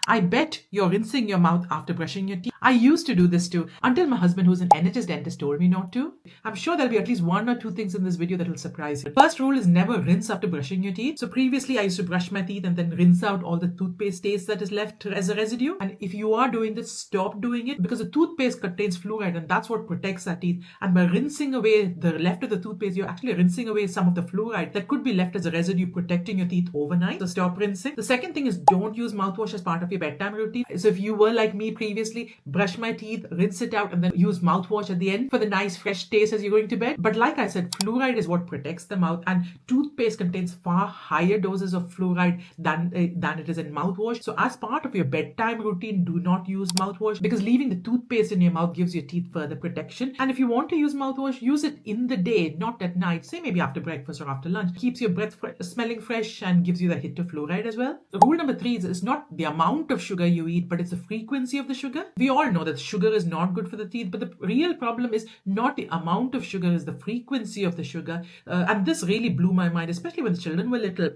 I bet you're rinsing your mouth after brushing your teeth. I used to do this too until my husband, who's an NHS dentist, told me not to. I'm sure there'll be at least one or two things in this video that will surprise you. First rule is never rinse after brushing your teeth. So previously I used to brush my teeth and then rinse out all the toothpaste taste that is left as a residue. And if you are doing this, stop doing it, because the toothpaste contains fluoride and that's what protects our teeth. And by rinsing away the left of the toothpaste, you're actually rinsing away some of the fluoride that could be left as a residue, protecting your teeth overnight. So stop rinsing. The second thing is don't use mouthwash as part of your bedtime routine. So if you were like me previously, brush my teeth, rinse it out, and then use mouthwash at the end for the nice fresh taste as you're going to bed. But like I said, fluoride is what protects the mouth, and toothpaste contains far higher doses of fluoride than it is in mouthwash. So as part of your bedtime routine, do not use mouthwash, because leaving the toothpaste in your mouth gives your teeth further protection. And if you want to use mouthwash, use it in the day, not at night. Say maybe after breakfast or after lunch. Keeps your breath smelling fresh and gives you the hit of fluoride as well. Rule number 3 is not the amount of sugar you eat, but it's the frequency of the sugar. We all know that sugar is not good for the teeth, but the real problem is not the amount of sugar, is the frequency of the sugar. And this really blew my mind, especially when the children were little.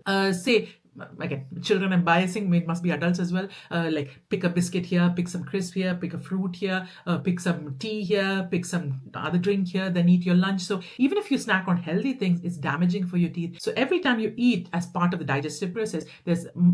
Again, children I'm biasing, it must be adults as well. Like pick a biscuit here, pick some crisp here, pick a fruit here, pick some tea here, pick some other drink here, then eat your lunch. So even if you snack on healthy things, it's damaging for your teeth. So every time you eat as part of the digestive process,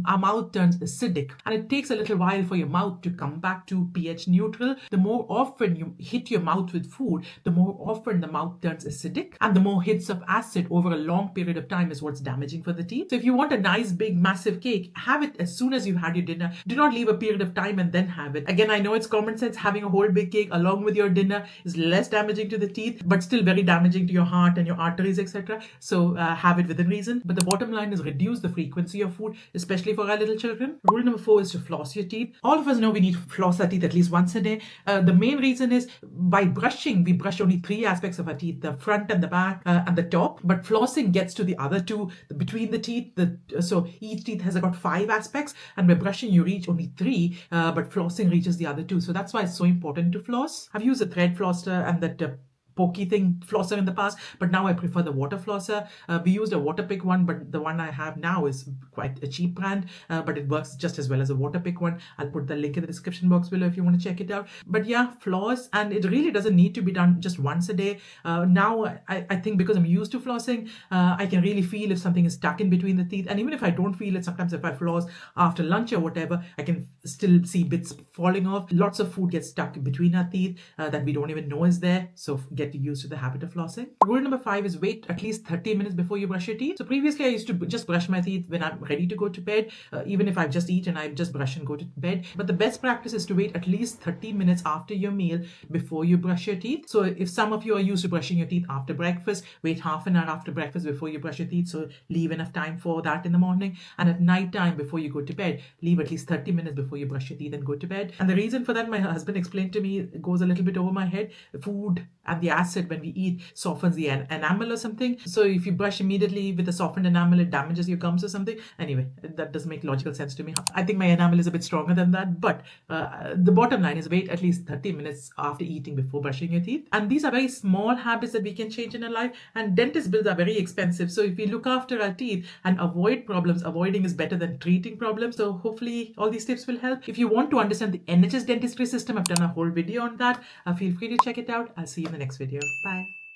our mouth turns acidic, and it takes a little while for your mouth to come back to pH neutral. The more often you hit your mouth with food, the more often the mouth turns acidic, and the more hits of acid over a long period of time is what's damaging for the teeth. So if you want a nice big massive cake, have it as soon as you've had your dinner. Do not leave a period of time and then have it. Again, I know it's common sense, having a whole big cake along with your dinner is less damaging to the teeth, but still very damaging to your heart and your arteries, etc. So have it within reason. But the bottom line is reduce the frequency of food, especially for our little children. Rule number 4 is to floss your teeth. All of us know we need to floss our teeth at least once a day. The main reason is by brushing, we brush only 3 aspects of our teeth, the front and the back and the top. But flossing gets to the other 2, between the teeth. So each teeth has got 5 aspects, and by brushing you reach only 3, but flossing reaches the other 2. So that's why it's so important to floss. I've used a thread flosser and that pokey thing flosser in the past, but now I prefer the water flosser. We used a Waterpick one, but the one I have now is quite a cheap brand, but it works just as well as a Waterpick one. I'll put the link in the description box below if you want to check it out. But yeah, floss, and it really doesn't need to be done just once a day. Now I think because I'm used to flossing, I can really feel if something is stuck in between the teeth, and even if I don't feel it, sometimes if I floss after lunch or whatever, I can still see bits falling off. Lots of food gets stuck between our teeth that we don't even know is there, so get used to the habit of flossing. Rule number 5 is wait at least 30 minutes before you brush your teeth. So previously I used to just brush my teeth when I'm ready to go to bed, even if I've just eaten, I just brush and go to bed. But the best practice is to wait at least 30 minutes after your meal before you brush your teeth. So if some of you are used to brushing your teeth after breakfast, wait half an hour after breakfast before you brush your teeth, so leave enough time for that in the morning. And at night time before you go to bed, leave at least 30 minutes before you brush your teeth and go to bed. And the reason for that, my husband explained to me, it goes a little bit over my head. Food and the acid when we eat softens the enamel or something. So if you brush immediately with a softened enamel, it damages your gums or something. Anyway, that doesn't make logical sense to me. I think my enamel is a bit stronger than that, but the bottom line is wait at least 30 minutes after eating before brushing your teeth. And these are very small habits that we can change in our life, and dentist bills are very expensive. So if we look after our teeth and avoid problems, avoiding is better than treating problems. So hopefully all these tips will help. If you want to understand the NHS dentistry system, I've done a whole video on that. Feel free to check it out. I'll see you in the next video. Bye.